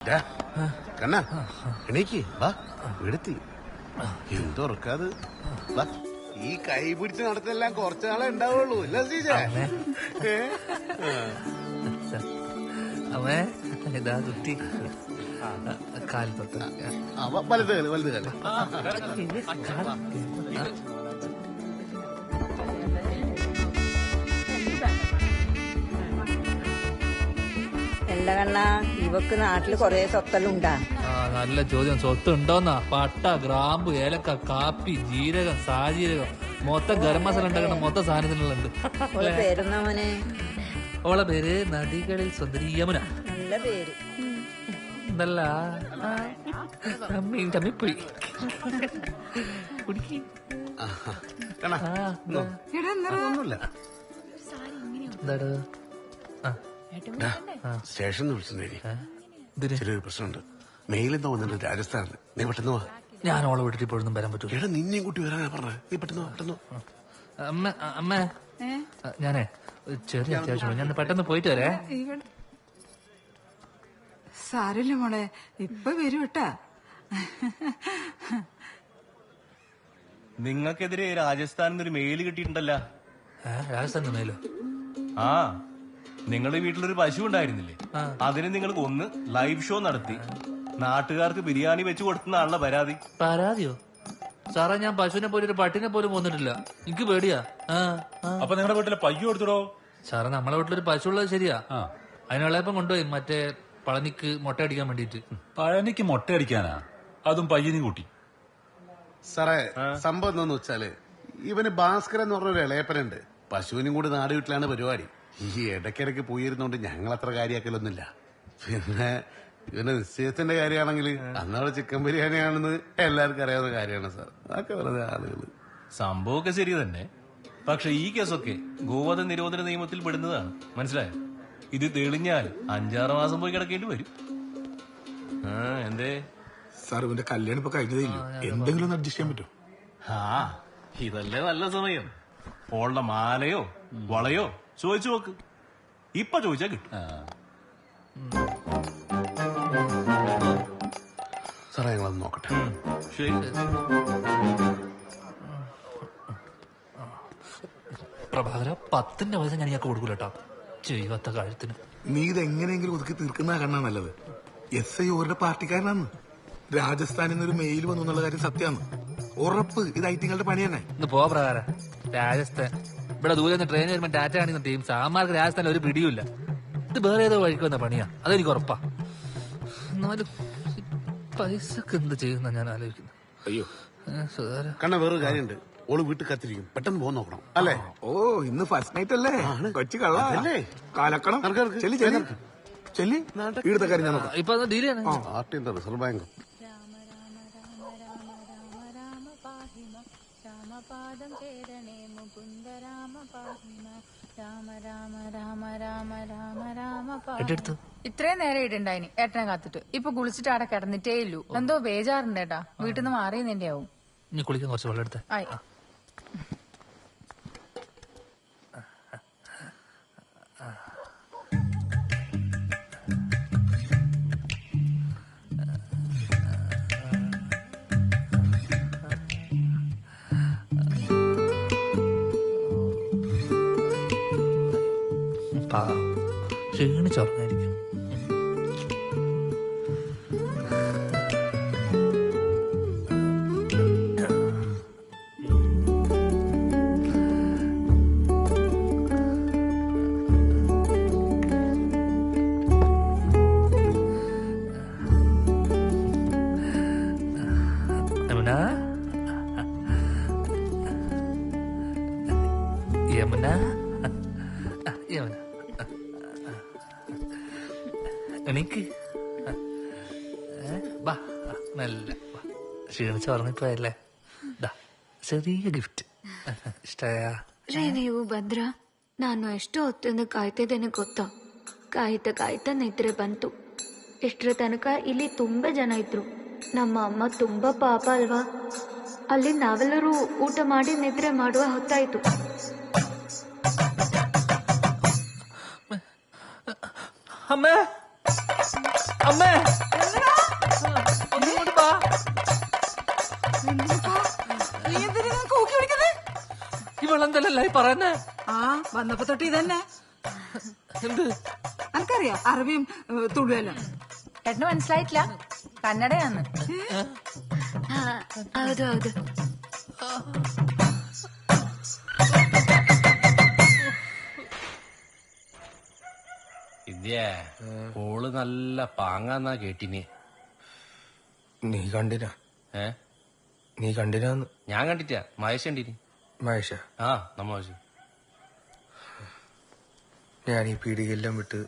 കണ്ണ എണീക്ക് വാ എടുത്തി എന്തുറക്കാത് വാ ഈ കൈ പിടിച്ച് നടത്തെല്ലാം കുറച്ചു നാളെ ഉണ്ടാവുള്ളൂ അല്ല ശ്രീജ അവേ ഇതാ കുട്ടി കാൽ തൊട്ട് വലുത് കാല് വലുത് കാല് എന്താ കണ്ണാ ഇവക്ക് നാട്ടില് കൊറേ സ്വത്തെല്ലാം ഉണ്ടാ? നല്ല ചോദ്യം. സ്വത്ത് ഉണ്ടോന്നാ? പട്ട, ഗ്രാമ്പു, ഏലക്ക, കാപ്പി, ജീരകം, സാജീരകം, മൊത്തം ഗരം മസാല ഉണ്ടാക്കണ മൊത്തം സാധനത്തിനുള്ളുണ്ട്. പേരെന്നാ മോനെ? ഓളെ പേര് നദികളിൽ സുന്ദരി യമുന. നല്ല പേര്. എന്തല്ല ചമ്മിപ്പോയി. എന്താ സ്റ്റേഷനിൽ വിളിച്ചിട്ടുണ്ടായി. ചെറിയൊരു പ്രശ്നമുണ്ട്. മെയിലെന്താ വന്നിട്ടുണ്ട് രാജസ്ഥാനിൽ. നീ പെട്ടെന്ന് വാ. ഞാൻ ഓളെ വിട്ടിട്ട് ഇപ്പോഴൊന്നും വരാൻ പറ്റൂല. എടാ നിന്നെയും കൂട്ടി വരാനാ പറഞ്ഞത്. നീ പെട്ടെന്ന് പെട്ടെന്ന്. അമ്മ ഞാനേ ചെറിയ അത്യാവശ്യം ഞാൻ പെട്ടെന്ന് പോയിട്ട് വരേ. സാരല്ല മോളെ, ഇപ്പൊ വരും കേട്ടാ. നിങ്ങൾക്കെതിരെ രാജസ്ഥാനിൽ നിന്ന് ഒരു മെയിൽ കിട്ടിയിട്ടുണ്ടല്ലോ. രാജസ്ഥാനിൽ മേലോ? ആ, നിങ്ങളുടെ വീട്ടിലൊരു പശു ഉണ്ടായിരുന്നില്ലേ? അതിന് നിങ്ങൾ കൊന്ന് ലൈവ് ഷോ നടത്തി നാട്ടുകാർക്ക് ബിരിയാണി വെച്ച് കൊടുത്തുന്നാണല്ലോ പരാതി. പരാതിയോ? സാറേ, ഞാൻ പശുവിനെ പോലും ഒരു പട്ടിനെ പോലും കൊന്നിട്ടില്ല. എനിക്ക് പേടിയാ. അപ്പൊ നിങ്ങളുടെ വീട്ടിലെ പയ്യ കൊടുത്തിടോ? സാറേ, നമ്മളെ വീട്ടിലൊരു പശു ഉള്ളത് ശരിയാ. അതിനുള്ളപ്പം കൊണ്ടുപോയി മറ്റേ പളനിക്ക് മുട്ട അടിക്കാൻ വേണ്ടിട്ട്. പഴനിക്ക് മുട്ടയടിക്കാനാ? അതും പയ്യനും കൂട്ടി? സാറേ, സംഭവം എന്താന്ന് വെച്ചാല് ഇവന് ഭാസ്കരൻ എന്ന് പറഞ്ഞൊരു ഇളയപ്പനുണ്ട്. പശുവിനും കൂടി നാട് വീട്ടിലാണ് പരിപാടി. ഈ ഇടയ്ക്കിടയ്ക്ക് പോയിരുന്നോണ്ട് ഞങ്ങൾ അത്ര കാര്യമാക്കലൊന്നുമില്ല. പിന്നെ ഇവന്റെ നിശ്ചയത്തിന്റെ കാര്യമാണെങ്കിൽ അന്നവിടെ ചിക്കൻ ബിരിയാണിയാണെന്ന് എല്ലാവർക്കും അറിയാവുന്ന കാര്യമാണ് സാർ. അതൊക്കെ വെറുതെ ആളുകൾ. സംഭവമൊക്കെ ശരി തന്നെ. പക്ഷെ ഈ കേസൊക്കെ ഗോവധ നിരോധന നിയമത്തിൽ പെടുന്നതാണ്. മനസ്സിലായോ? ഇത് തെളിഞ്ഞാൽ 5-6 മാസം പോയി കിടക്കേണ്ടി വരും. എന്തേ സാർ, ഇവന്റെ കല്യാണം ഇപ്പൊ കഴിഞ്ഞതേ ഇല്ലൂ. എന്തെങ്കിലും ഒന്ന് അഡ്ജസ്റ്റ് ചെയ്യാൻ പറ്റുമോ? ഇതല്ലേ നല്ല സമയം. ഓളുടെ മാലയോ വളയോ ചോദിച്ചു നോക്ക്. ഇപ്പൊ ചോദിച്ചാ കിട്ടും. സാറേ, ഞങ്ങളത് നോക്കട്ടെ. ശരി. പ്രഭാകര, 10ന്റെ പൈസ ഞാൻ ഇയാൾക്ക് കൊടുക്കൂലട്ടോ. ചെയ്യാത്ത കാര്യത്തിന്. നീ ഇത് എങ്ങനെയെങ്കിലും ഒതുക്കി തീർക്കുന്ന കണ്ണാ നല്ലത്. SI ഓരുടെ പാർട്ടിക്കാരനാന്ന്. രാജസ്ഥാനിൽ നിന്നൊരു മെയിൽ വന്നു എന്നുള്ള കാര്യം സത്യമാണ്. ഉറപ്പ് ഇത് ഐറ്റിങ്ങളുടെ പണി തന്നെ. ഇന്ന് പോ പ്രകാര. രാജസ്ഥാൻ ഇവിടെ ദൂരെ നിന്ന് ട്രെയിൻ വരുമ്പോ ടാറ്റ കാണിക്കുന്ന ടീം സാമാർക്ക് രാജസ്ഥാനിൽ ഒരു പിടിയുമില്ല. ഇത് വേറെ ഏതോ വഴിക്ക് വന്ന പണിയാ. അതെനിക്ക് ഉറപ്പാ. എന്നാലും പൈസക്ക് എന്ത് ചെയ്യുന്ന ഞാൻ ആലോചിക്കുന്നു. അയ്യോ കണ്ണ, വേറൊരു കാര്യമുണ്ട്. ഓള് വീട്ടിൽ കത്തിരിക്കും. പെട്ടെന്ന് പോകാൻ നോക്കണം അല്ലേ? ഓ, ഇന്ന് ഫസ്റ്റ് നൈറ്റ് അല്ലേ? കൊച്ചു കള്ളല്ലേ? കാലക്കണം. ചെല്ലി ഇവിടുത്തെ കാര്യം ഞാൻ നോക്കാം. ഇപ്പൊ ഡീൽ ചെയ്യണം. പാർട്ടി എന്താ? Reserve bank. ഇത്രയും നേരം ഇടണ്ടായിനി ഏട്ടനെ കാത്തിട്ട്. ഇപ്പൊ കുളിച്ചിട്ട് അവിടെ കിടന്നിട്ടേ ഇല്ലു. എന്തോ ബേജാറുണ്ട് ഏട്ടാ. വീട്ടിൽ നിന്ന് മാറിയെന്നെ ആവും. ഇനി കുളിക്കാൻ കുറച്ച് വെള്ളം എടുത്തേ. ആയി. ക്ഷീണിച്ചുറങ്ങായിരിക്കും. യമുന, യമുന, യമുന, എണീക്ക്. ബാ, നല്ല ക്ഷീണിച്ച് ഉറങ്ങിപ്പോയല്ലേ? ചെറിയ ഗിഫ്റ്റ്. ಇಷ್ಟಯಾ? ರೀ ನೀವು ಭದ್ರ, ನಾನು ಎಷ್ಟು ಹೊತ್ತಿಂದ ಕಾಯ್ತಿದ್ದೇನೆ ಗೊತ್ತಾ? ಕಾಯ್ತಾ ನಿದ್ರೆ ಬಂತು. ಇಷ್ಟರ ತನಕ ಇಲ್ಲಿ ತುಂಬಾ ಜನ ಇದ್ರು. ನಮ್ಮ ಅಮ್ಮ ತುಂಬಾ ಪಾಪ ಅಲ್ವಾ? ಅಲ್ಲಿ ನಾವೆಲ್ಲರೂ ಊಟ ಮಾಡಿ ನಿದ್ರೆ ಮಾಡುವ ಹೊತ್ತಾಯ್ತು. ಅಮ್ಮ അമ്മേ ഒന്നുകൂടി വാ. നീ എന്തിനാ കൂക്കി വിളിക്കുന്നത്? ഇവളെന്തല്ലേ പറയുന്നേ? ആ വന്നപ്പോ തൊട്ട് ഇതന്നെ. എന്ത്? എനിക്കറിയാം അറബിയും തുളുവെല്ലാം. ഏട്ടന് മനസ്സിലായിട്ടില്ല, കന്നഡയാന്ന്. ಹೌದು ಹೌದು. വിദ്യേ ഓള് നല്ല പാങ്ങാന്നാ കേട്ടിനി. നീ കണ്ടിന? ഏ നീ കണ്ടിനാന്ന്? ഞാൻ കണ്ടിട്ടാ, മഹേഷ് കണ്ടിനി. മഹേഷ, ആ നമ്മ മഹേഷ്. ഞാൻ ഈ പീടികയെല്ലാം വിട്ട്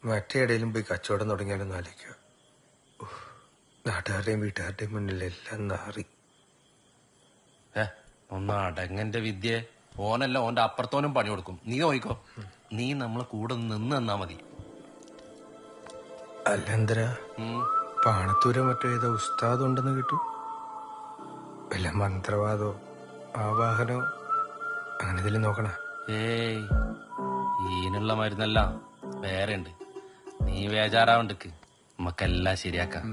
മറ്റേടയിലും പോയി കച്ചവടം തുടങ്ങിയാലൊന്നും ആലോചിക്കുക. നാട്ടുകാരുടെയും വീട്ടുകാരുടെയും മുന്നിലെല്ലാം നാറി. ഒന്ന് അടങ്ങന്റെ വിദ്യ. ഓനല്ല ഓന്റെ അപ്പുറത്തോനും പണി കൊടുക്കും. നീ നോയിക്കോ, നീ നമ്മളെ കൂടെ നിന്ന് തന്നാ മതി. അല്ല എന്തരാ പാണത്തൂരോ മറ്റോ ഏതോ ഉസ്താദ് ഉണ്ടെന്ന് കേട്ടു. വല്ല മന്ത്രവാദോ ആവാഹനോ അങ്ങനെ ഇതിലും നോക്കണ? ഏയ് ഈനുള്ള മരുന്നല്ല വേറെ ഉണ്ട്. നീ ബേജാറാവണ്ടക്ക്, നമുക്കെല്ലാം ശരിയാക്കാം.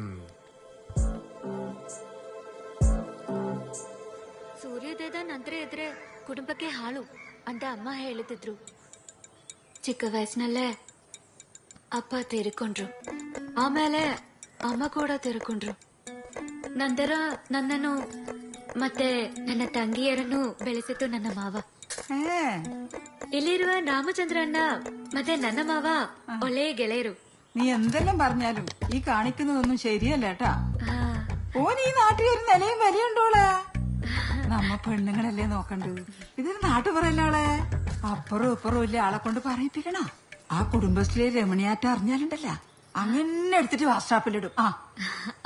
ಸೂರ್ಯೋದಯದ ನಂತರ ಇದ್ರೆ ಕುಟುಂಬಕ್ಕೆ ಹಾಳು ಅಂತ ಅಮ್ಮ ಹೇಳುತ್ತಿದ್ರು. ಚಿಕ್ಕ ವಯಸ್ಸಿನಲ್ಲೇ ಅಪ್ಪ ತೀರಿಕೊಂಡ್ರು. ಆಮೇಲೆ ಅಮ್ಮ ಕೂಡ ತೀರಿಕೊಂಡ್ರು. ನಂತರ ನನ್ನನ್ನು ಮತ್ತೆ ನನ್ನ ತಂಗಿಯರನ್ನು ಬೆಳೆಸಿತು ನನ್ನ ಮಾವ. ಇಲ್ಲಿರುವ ರಾಮಚಂದ್ರ ಅಣ್ಣ ಮತ್ತೆ ನನ್ನ ಮಾವ ಒಳ್ಳೆಯ ಗೆಳೆಯರು. നീ എന്തെല്ലാം പറഞ്ഞാലും ഈ കാണിക്കുന്നതൊന്നും ശരിയല്ല കേട്ടാ. ഓൻ ഈ നാട്ടിൽ ഒരു നിലയും വിലയുണ്ടോളെ. നമ്മ പെണ്ണുങ്ങളല്ലേ നോക്കണ്ടത്. ഇതൊരു നാട്ടുപറയല്ലോളെ. അപ്പുറവും ഇപ്പുറവും ഇല്ല ആളെ കൊണ്ട് പറയിപ്പിക്കണ. ആ കുടുംബശ്രീ രമണിയാറ്റം അറിഞ്ഞാലുണ്ടല്ല അങ്ങനെ എടുത്തിട്ട് വാട്സാപ്പിലിടും.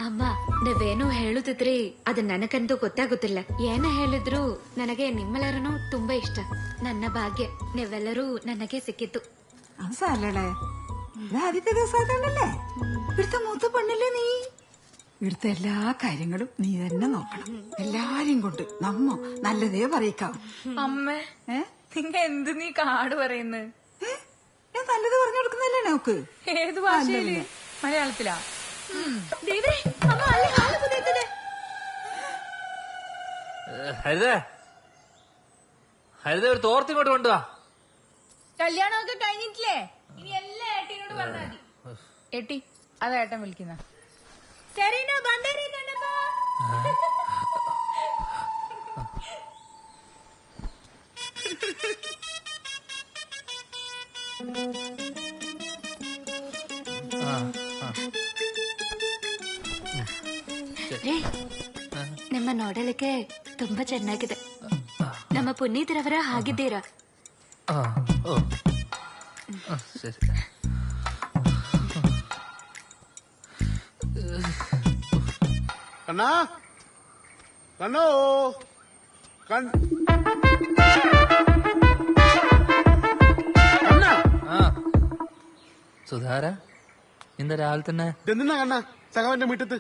ಅಮ್ಮ ನೀವೇನು ಹೇಳುತ್ತಿದ್ರಿ ಅದು ನನಗಂತೂ ಗೊತ್ತಾಗುತ್ತಿಲ್ಲ. ಏನ ಹೇಳಿದ್ರು ನನಗೆ ನಿಮ್ಮೆಲ್ಲರನ್ನೂ ತುಂಬಾ ಇಷ್ಟ. ನನ್ನ ಭಾಗ್ಯ ನೀವೆಲ್ಲರೂ ನನಗೆ ಸಿಕ್ಕಿತ್ತು. അത് സാരല്ലേ, ഇത് ആദ്യത്തെ ദിവസമായിട്ടല്ലേ. ഇവിടുത്തെ മൂത്ത പെണ്ണല്ലേ നീ. ഇവിടുത്തെ എല്ലാ കാര്യങ്ങളും നീ തന്നെ നോക്കണം. എല്ലാരെയും കൊണ്ട് നമ്മ നല്ലതേ പറയിക്കാവും. അമ്മേ നിങ്ങ എന്ത് നീ കാട് പറയുന്നത്? ഞാൻ നല്ലത് പറഞ്ഞു കൊടുക്കുന്നല്ലേ നോക്ക്. ഏത് ഭാഷയില്? മലയാളത്തിലാ? ഹരിതേ ഹരിതേ ഒരു തോർത്തിങ്ങോട്ട് കൊണ്ടുവാ. കല്യാണമൊക്കെ കഴിഞ്ഞിട്ടില്ലേ? ഇനി എല്ലാം ഏട്ടിനോട് പറഞ്ഞാൽ മതി. ഏട്ടി അതാ ഏട്ടൻ വിളിക്കുന്ന. ನಿಮ್ಮ ನೋಡಲಿಕ್ಕೆ ತುಂಬಾ ಚೆನ್ನಾಗಿದೆ. ನಮ್ಮ ಪುನೀತರವರ ಹಾಗಿದ್ದೀರಾ? ശരി. കണ്ണാ കണ്ണോ കണ്ണാ. സുധാര ഇന്ന് രാവിലെ തന്നെ എന്തിനാ കണ്ണാ സഖാവിന്റെ മുറ്റത്ത്?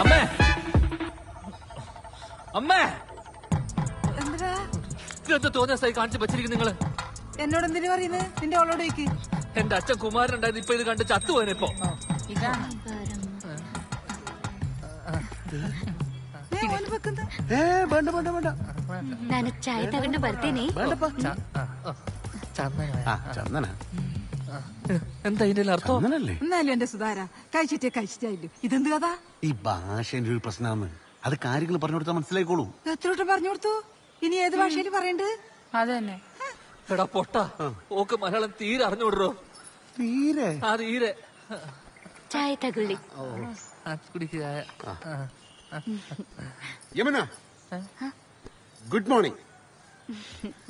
അമ്മേ അമ്മേ എന്താ ഇതെന്താ തോന്നിയ സ്ഥലം കാണിച്ച് വെച്ചിരിക്കും നിങ്ങള്? എന്നോട് എന്തിനു പറയുന്നത്? നിന്റെ അവളോട് ചോദിക്ക്. എന്റെ അച്ഛൻ കുമാരനുണ്ടായത് ഇപ്പൊ ഇത് കണ്ട് ചത്തുപോയനിപ്പോ. ഇതാണ് വേണ്ട വേണ്ട വേണ്ട. ನಾನು ಚಾಯ್ ತಗೊಂಡು ಬರ್ತೀನಿ. ചന്ദന എന്താ ഇതിന്റെ അർത്ഥം? ചന്ദനല്ലേ? എന്നാലും എന്റെ സുധാര കഴിച്ചിട്ടായില്ലോ. ഇതെന്ത് കഥ? ഈ ഭാഷേന്റെ ഒരു പ്രശ്നമാണ്. അത് കാര്യങ്ങൾ പറഞ്ഞു കൊടുത്താൽ മനസ്സിലായിക്കോളൂ. എത്രോട്ട് പറഞ്ഞു കൊടുത്തു? ഇനി ഏത് ഭാഷയിൽ പറയണ്ട്? അത് തന്നെ. എടാ പൊട്ട, ഓക്ക് മലയാളം തീരെ അറിഞ്ഞുവിടറോ? തീരെ തീരെ. ಚಾಯ್ ತಗೊಳ್ಳಿ. കുടിക്കുക. Yamuna good morning.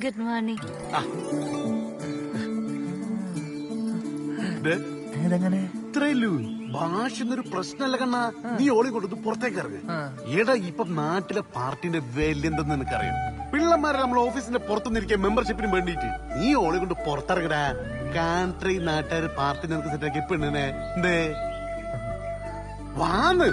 Good morning. ഇത്രയല്ലൂ ഭാഷ എന്നൊരു പ്രശ്നമല്ല കണ്ണാ. നീ ഓളി കൊടുത്ത് പുറത്തേക്ക് ഇറങ്ങ്. എടാ ഇപ്പം നാട്ടിലെ പാർട്ടിന്റെ വില എന്തെന്ന് നിനക്കറിയാം. പിള്ളമാരെ നമ്മൾ ഓഫീസിന്റെ പുറത്തുനിന്നിരിക്കാൻ മെമ്പർഷിപ്പിന് വേണ്ടിട്ട് നീ ഓളി കൊണ്ട് പുറത്തിറങ്ങടാ. കാൺട്രി നാട്ടുകാർ പാർട്ടി നിനക്ക് സെറ്റാക്കി പെണ്ണിനെ എന്തേ വാന്ന്.